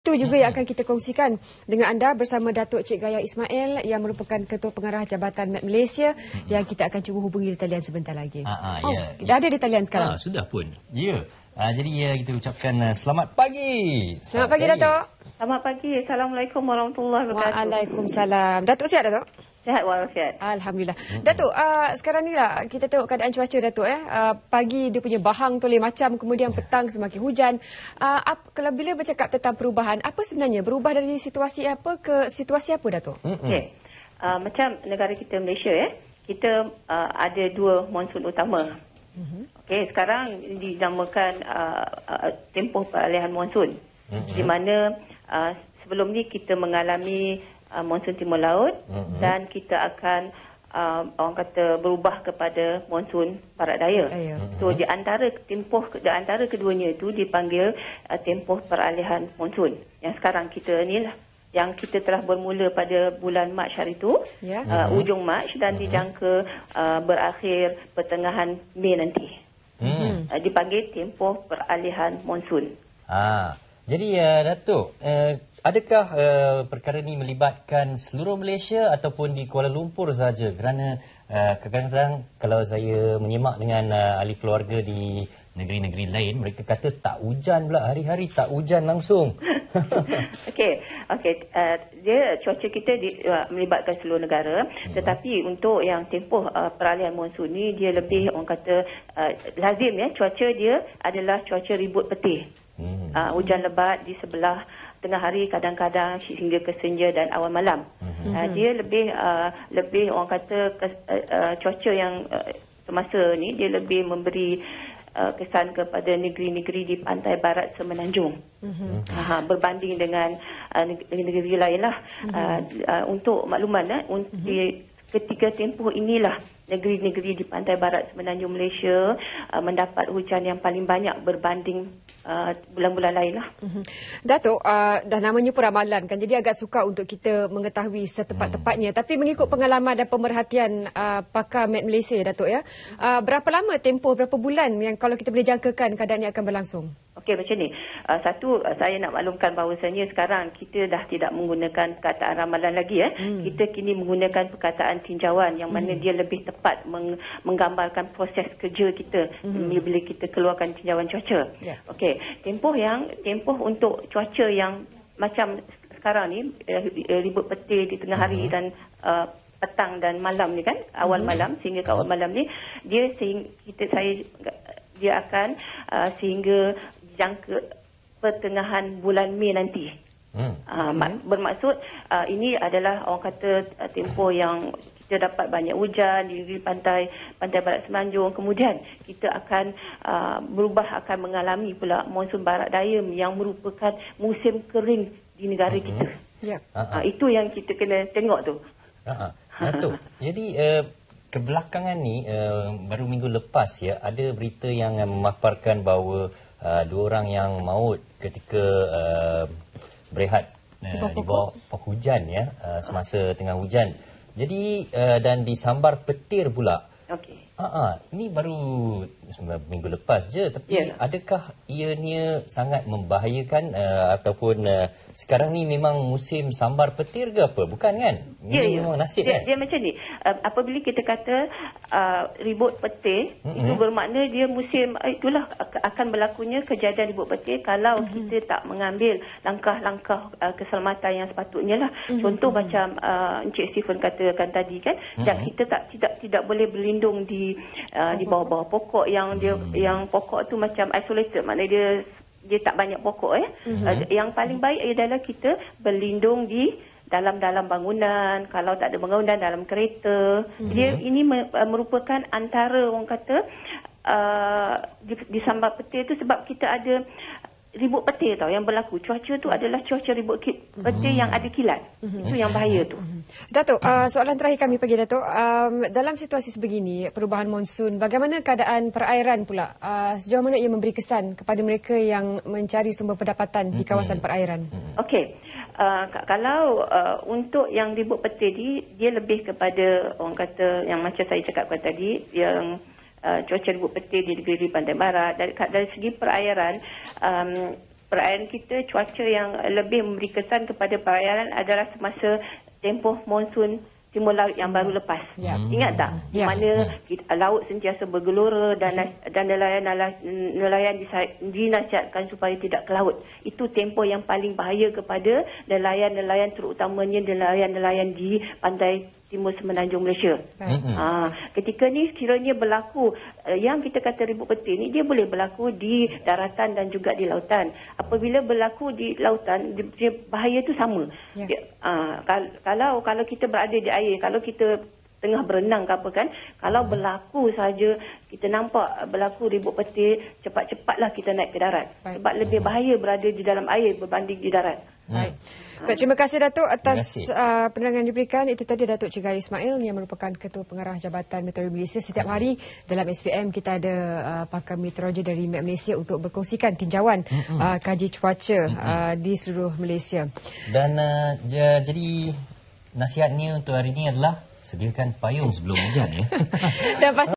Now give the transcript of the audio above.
itu juga yang akan kita kongsikan dengan anda bersama Datuk Cik Gaya Ismail yang merupakan Ketua Pengarah Jabatan Met Malaysia yang kita akan cuba hubungi di talian sebentar lagi. Dah ada di talian sekarang. Sudah pun. Ya. Jadi kita ucapkan selamat pagi. Selamat pagi, Datuk. Selamat pagi. Assalamualaikum warahmatullahi wabarakatuh. Waalaikumsalam. Datuk sihat, Datuk? Sihat walafiat. Alhamdulillah. Datuk, sekarang ni lah kita tengok keadaan cuaca, Datuk. Pagi dia punya bahang toleh macam, kemudian petang semakin hujan. Kalau bila bercakap tentang perubahan, apa sebenarnya? Berubah dari situasi apa ke situasi apa, Datuk? Okey. Macam negara kita Malaysia, kita ada dua monsun utama. Okey, sekarang dinamakan tempoh peralihan monsun. Di mana sebelum ni kita mengalami monsun timur laut dan kita akan orang kata berubah kepada monsun barat daya. So di antara keduanya itu dipanggil tempoh peralihan monsun. Yang sekarang kita ni lah yang kita telah bermula pada bulan Mac hari itu, ujung Mac dan dijangka berakhir pertengahan Mei nanti. Dipanggil tempoh peralihan monsun. Jadi Datuk, adakah perkara ini melibatkan seluruh Malaysia ataupun di Kuala Lumpur saja? Kerana kadang-kadang kalau saya menyimak dengan ahli keluarga di negeri-negeri lain, mereka kata tak hujan pula, hari-hari tak hujan langsung. Okey, dia cuaca kita melibatkan seluruh negara, tetapi untuk yang tempoh peralihan monsun ni dia lebih orang kata lazim cuaca dia adalah cuaca ribut petih. Hujan lebat di sebelah tengah hari, kadang-kadang hingga ke senja dan awal malam. Dia lebih orang kata cuaca yang semasa ni dia lebih memberi kesan kepada negeri-negeri di pantai barat semenanjung, berbanding dengan negeri-negeri lain lah. Untuk makluman, ketika tempoh inilah negeri-negeri di pantai barat semenanjung Malaysia mendapat hujan yang paling banyak berbanding bulan-bulan lain lah. Datuk, dah namanya pun ramalan kan, jadi agak sukar untuk kita mengetahui setepat-tepatnya. Tapi mengikut pengalaman dan pemerhatian pakar Met Malaysia, Datuk berapa lama tempoh, berapa bulan yang kalau kita boleh jangkakan keadaan ini akan berlangsung? Okey, macam ni. Satu, saya nak maklumkan bahawasanya sekarang kita dah tidak menggunakan perkataan ramalan lagi. Kita kini menggunakan perkataan tinjauan yang mana dia lebih tepat menggambarkan proses kerja kita bila kita keluarkan tinjauan cuaca. Okey, tempoh untuk cuaca yang macam sekarang ni, ribut petih di tengah hari dan petang dan malam ni kan, awal malam sehingga ke awal malam ni, dia akan sehingga jangka pertengahan bulan Mei nanti. Bermaksud ini adalah orang kata tempoh yang kita dapat banyak hujan di pantai barat semenanjung. Kemudian kita akan akan mengalami pula monsun barat daya yang merupakan musim kering di negara kita. Itu yang kita kena tengok tu. Datuk, jadi kebelakangan ni baru minggu lepas ada berita yang memaparkan bahawa dua orang yang maut ketika berehat di bawah pokok hujan semasa tengah hujan. Jadi dan disambar petir pula. Ini baru minggu lepas je, tapi adakah ianya sangat membahayakan ataupun sekarang ni memang musim sambar petir ke apa? Bukan kan? Ini memang nasib kan? Dia macam ni. Apabila kita kata ribut petir, itu bermakna dia musim itulah akan berlakunya kejadian ribut petir kalau kita tak mengambil langkah-langkah keselamatan yang sepatutnya lah. Contoh macam Encik Stephen katakan tadi kan, kita tidak boleh berlindung di bawah-bawah pokok yang pokok tu macam isolated, maknanya dia tak banyak pokok Yang paling baik adalah kita berlindung di dalam bangunan, kalau tak ada bangunan dalam kereta. Ini merupakan antara orang kata disambar petir tu sebab kita ada ribut petir yang berlaku. Cuaca tu adalah cuaca ribut petir yang ada kilat. Itu yang bahaya tu. Datuk, soalan terakhir kami pagi Datuk, dalam situasi sebegini perubahan monsun, bagaimana keadaan perairan pula? Sejauh mana ia memberi kesan kepada mereka yang mencari sumber pendapatan di kawasan perairan? Okey. Kalau untuk yang ribut petir dia lebih kepada orang kata yang macam saya cakapkan tadi, yang cuaca ribut petir di negeri pantai barat. Dari segi perairan, perayaan kita, cuaca yang lebih memberi kesan kepada perayaan adalah semasa tempoh monsun timur laut yang baru lepas. Ingat tak? Di mana laut sentiasa bergelora dan nelayan dinasihatkan supaya tidak ke laut. Itu tempoh yang paling bahaya kepada nelayan-nelayan, terutamanya nelayan-nelayan di pantai timur semenanjung Malaysia. Ketika ni kiranya berlaku yang kita kata ribut petir ni, dia boleh berlaku di daratan dan juga di lautan. Apabila berlaku di lautan, dia bahaya tu sama. Kalau kita berada di air, kalau kita tengah berenang ke apa kan, kalau berlaku saja kita nampak berlaku ribut petir, cepat-cepatlah kita naik ke darat. Sebab lebih bahaya berada di dalam air berbanding di darat. Baik. Terima kasih Datuk atas penerangan yang diberikan. Itu tadi Datuk Chigai Ismail yang merupakan Ketua Pengarah Jabatan Meteorologi Malaysia. Setiap hari dalam SPM kita ada pakar meteorologi dari Met Malaysia untuk berkongsikan tinjauan kaji cuaca di seluruh Malaysia. Dan jadi nasihatnya untuk hari ini adalah sediakan payung sebelum hujan ya. Dan